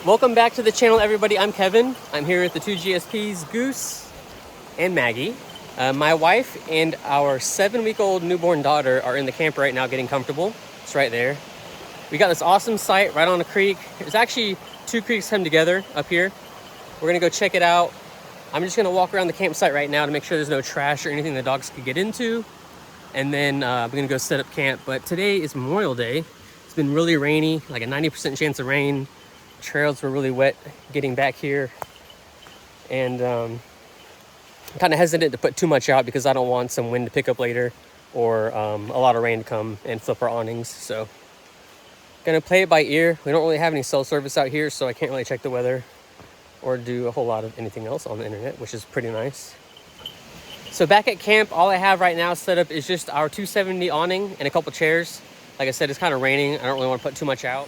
Welcome back to the channel, everybody. I'm Kevin. I'm here with the two GSPs, Goose and Maggie. My wife and our 7-week-old newborn daughter are in the camper right now getting comfortable. It's right there. We got this awesome site right on a creek. There's actually 2 creeks come together up here. We're gonna go check it out. I'm just gonna walk around the campsite right now to make sure there's no trash or anything the dogs could get into. And then we're gonna go set up camp. But today is Memorial Day. It's been really rainy, like a 90% chance of rain. Trails were really wet getting back here. And I'm kind of hesitant to put too much out because I don't want some wind to pick up later or a lot of rain to come and flip our awnings. So gonna play it by ear. We don't really have any cell service out here, so I can't really check the weather or do a whole lot of anything else on the internet, which is pretty nice. So back at camp, all I have right now set up is just our 270 awning and a couple chairs. Like I said, it's kind of raining. I don't really want to put too much out.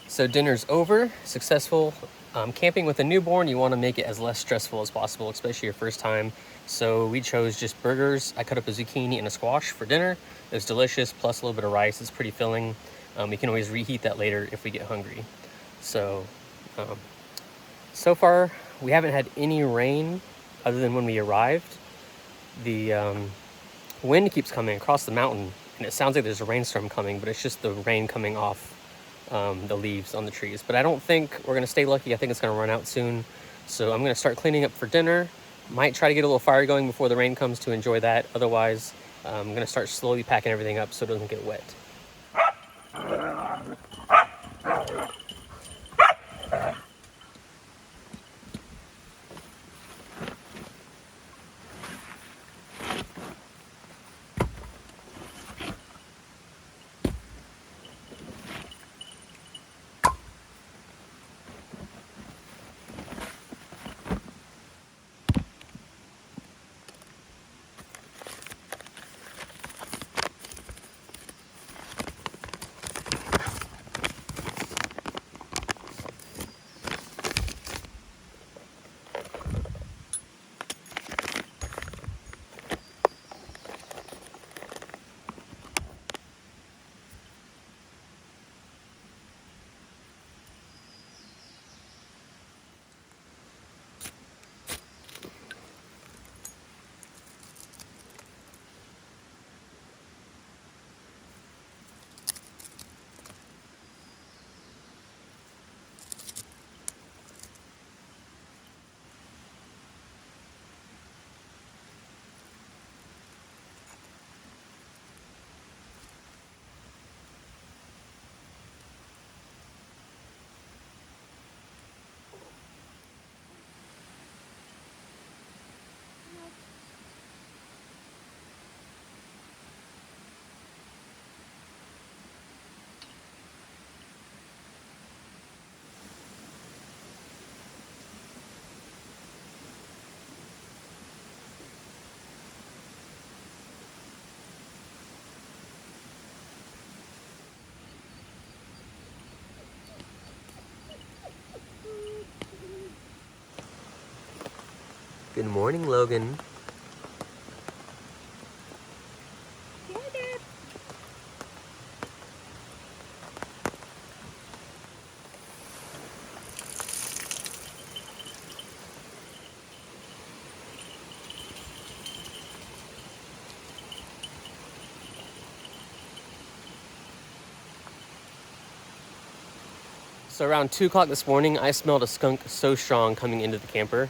So dinner's over, successful. Camping with a newborn, you want to make it as less stressful as possible, especially your first time. So we chose just burgers. I cut up a zucchini and a squash for dinner. It was delicious, plus a little bit of rice. It's pretty filling. We can always reheat that later if we get hungry. So, so far we haven't had any rain other than when we arrived. The wind keeps coming across the mountain, and it sounds like there's a rainstorm coming, but it's just the rain coming off the leaves on the trees. But I don't think we're gonna stay lucky. I think it's gonna run out soon. So I'm gonna start cleaning up for dinner. Might try to get a little fire going before the rain comes to enjoy that. Otherwise, I'm gonna start slowly packing everything up so it doesn't get wet. Good morning, Logan. So around 2 o'clock this morning, I smelled a skunk so strong coming into the camper.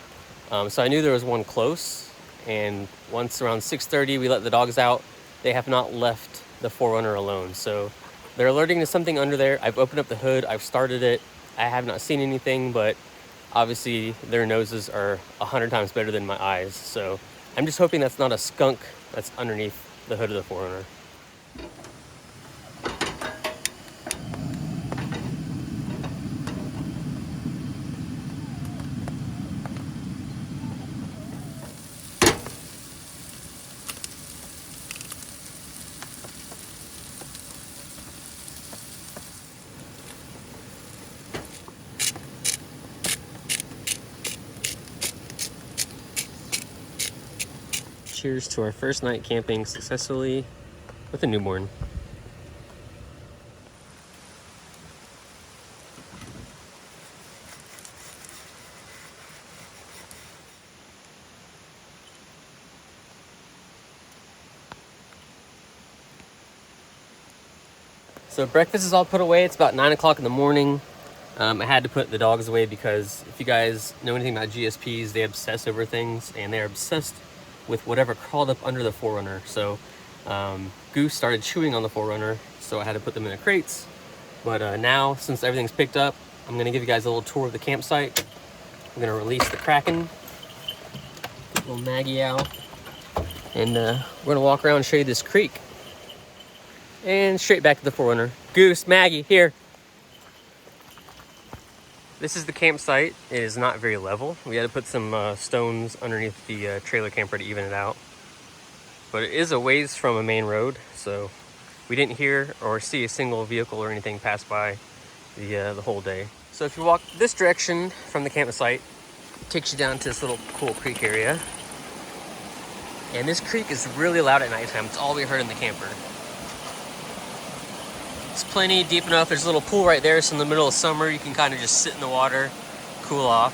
So I knew there was one close. And once around 6:30, we let the dogs out. They have not left the 4Runner alone. So they're alerting to something under there. I've opened up the hood. I've started it. I have not seen anything, but obviously their noses are 100 times better than my eyes. So I'm just hoping that's not a skunk that's underneath the hood of the 4Runner. Cheers to our first night camping successfully with a newborn. So breakfast is all put away. It's about 9 o'clock in the morning. I had to put the dogs away because if you guys know anything about GSPs, they obsess over things, and they're obsessed with whatever crawled up under the 4Runner. So Goose started chewing on the 4Runner, so I had to put them in the crates. But now, since everything's picked up, I'm gonna give you guys a little tour of the campsite. I'm gonna release the Kraken, get little Maggie out, and we're gonna walk around and show you this creek. And straight back to the 4Runner. Goose, Maggie, here. This is the campsite. It is not very level. We had to put some stones underneath the trailer camper to even it out. But it is a ways from a main road, so we didn't hear or see a single vehicle or anything pass by the whole day. So if you walk this direction from the campsite, it takes you down to this little cool creek area. And this creek is really loud at nighttime. It's all we heard in the camper. It's plenty deep enough. There's a little pool right there, so in the middle of summer you can kind of just sit in the water, cool off.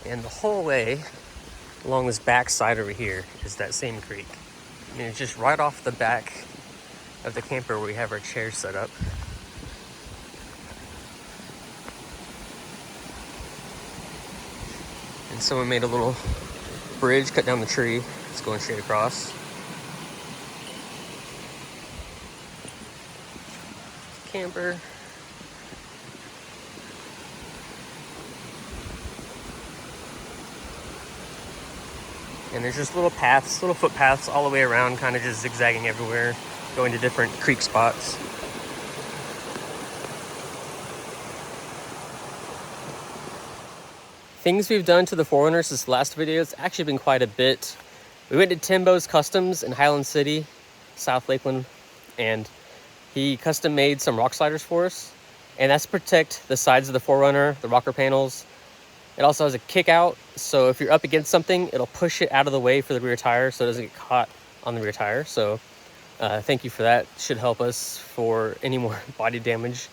And the whole way along this back side over here is that same creek. And it's just right off the back of the camper where we have our chairs set up. And someone made a little bridge, cut down the tree. It's going straight across. Camper. And there's just little paths, little footpaths all the way around, kind of just zigzagging everywhere, going to different creek spots. Things we've done to the 4Runner since the last video, it's actually been quite a bit. We went to Timbo's Customs in Highland City, South Lakeland, and he custom made some rock sliders for us. And that's to protect the sides of the 4Runner, the rocker panels. It also has a kick out, so if you're up against something, it'll push it out of the way for the rear tire so it doesn't get caught on the rear tire. So thank you for that. Should help us for any more body damage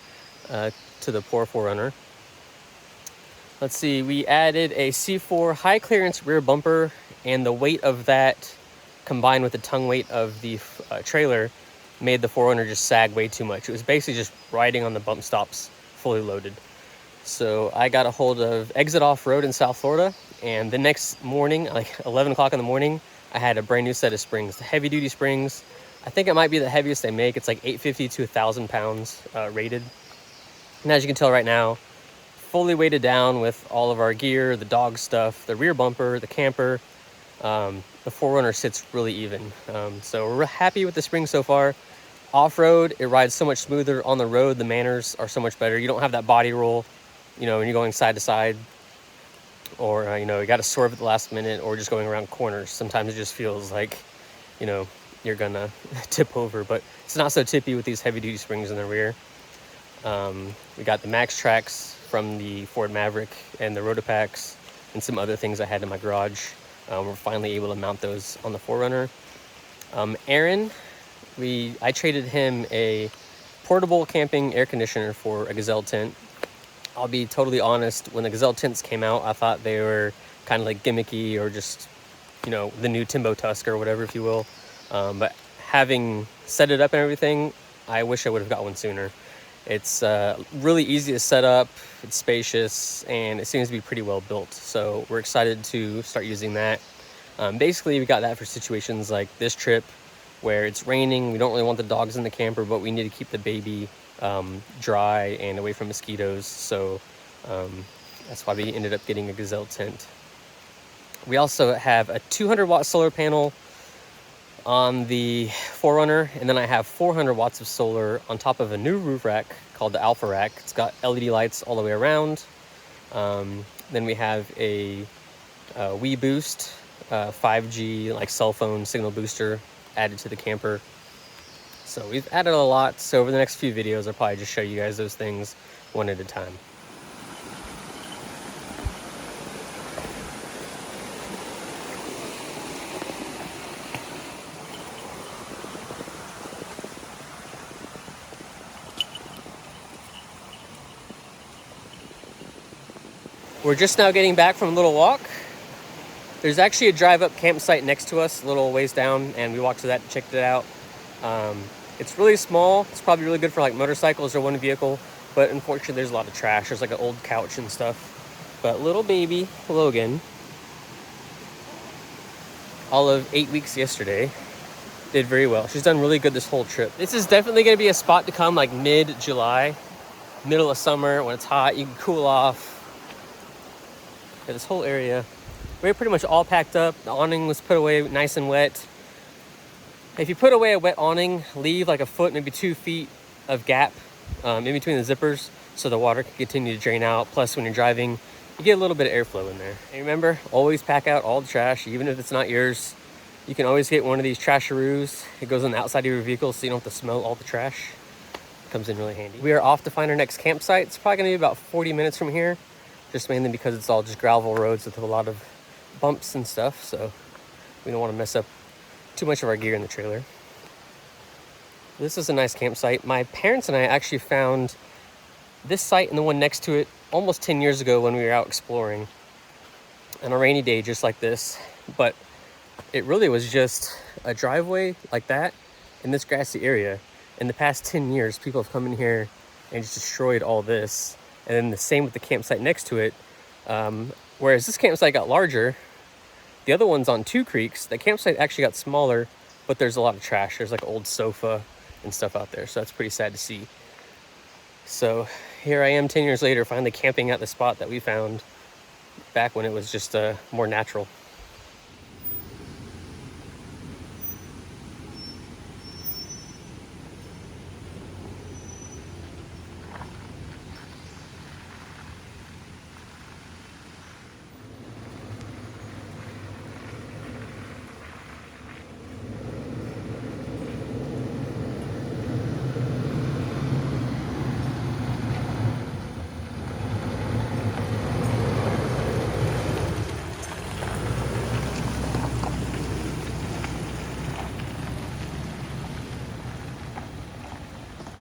to the poor 4Runner. Let's see, we added a C4 high clearance rear bumper, and the weight of that combined with the tongue weight of the trailer made the 4Runner just sag way too much. It was basically just riding on the bump stops fully loaded. So I got a hold of Exit Off-Road in South Florida, and the next morning, like 11 o'clock in the morning, I had a brand new set of springs, the heavy duty springs. I think it might be the heaviest they make. It's like 850 to 1,000 pounds rated. And as you can tell right now, fully weighted down with all of our gear, the dog stuff, the rear bumper, the camper. The 4Runner sits really even. So we're happy with the spring so far. Off-road, it rides so much smoother. On the road, the manners are so much better. You don't have that body roll, you know, when you're going side to side, or, you know, you got to swerve at the last minute, or just going around corners. Sometimes it just feels like, you know, you're gonna tip over, but it's not so tippy with these heavy duty springs in the rear. We got the Max Tracks from the Ford Maverick and the Rotopacks and some other things I had in my garage. We're finally able to mount those on the 4Runner. Aaron, I traded him a portable camping air conditioner for a Gazelle tent. I'll be totally honest, when the Gazelle tents came out, I thought they were kind of like gimmicky or just, you know, the new Timbo Tusk or whatever, if you will. But having set it up and everything, I wish I would have got one sooner. It's really easy to set up, it's spacious, and it seems to be pretty well built. So we're excited to start using that. Basically, we got that for situations like this trip where it's raining. We don't really want the dogs in the camper, but we need to keep the baby dry and away from mosquitoes. So that's why we ended up getting a Gazelle tent. We also have a 200-watt solar panel on the 4Runner, and then I have 400 watts of solar on top of a new roof rack called the Alpha Rack. It's got LED lights all the way around. Then we have a Wii Boost 5G like cell phone signal booster added to the camper. So we've added a lot. So over the next few videos, I'll probably just show you guys those things one at a time. We're just now getting back from a little walk. There's actually a drive-up campsite next to us, a little ways down, and we walked to that and checked it out. It's really small. It's probably really good for like motorcycles or one vehicle, but unfortunately there's a lot of trash. There's like an old couch and stuff. But little baby Logan, all of 8 weeks yesterday, did very well. She's done really good this whole trip. This is definitely going to be a spot to come like mid-July, middle of summer when it's hot. You can cool off. Yeah, this whole area, we're pretty much all packed up. The awning was put away nice and wet. If you put away a wet awning, leave like a foot, maybe 2 feet of gap in between the zippers so the water can continue to drain out. Plus, when you're driving, you get a little bit of airflow in there. And remember, always pack out all the trash, even if it's not yours. You can always get one of these trasharoos. It goes on the outside of your vehicle so you don't have to smell all the trash. It comes in really handy. We are off to find our next campsite. It's probably gonna be about 40 minutes from here, just mainly because it's all just gravel roads with a lot of bumps and stuff. So we don't want to mess up too much of our gear in the trailer. This is a nice campsite. My parents and I actually found this site and the one next to it almost 10 years ago when we were out exploring on a rainy day just like this. But it really was just a driveway like that in this grassy area. In the past 10 years, people have come in here and just destroyed all this. And then the same with the campsite next to it. Whereas this campsite got larger, the other one's on two creeks. The campsite actually got smaller, but there's a lot of trash. There's like an old sofa and stuff out there. So that's pretty sad to see. So here I am 10 years later, finally camping at the spot that we found back when it was just more natural.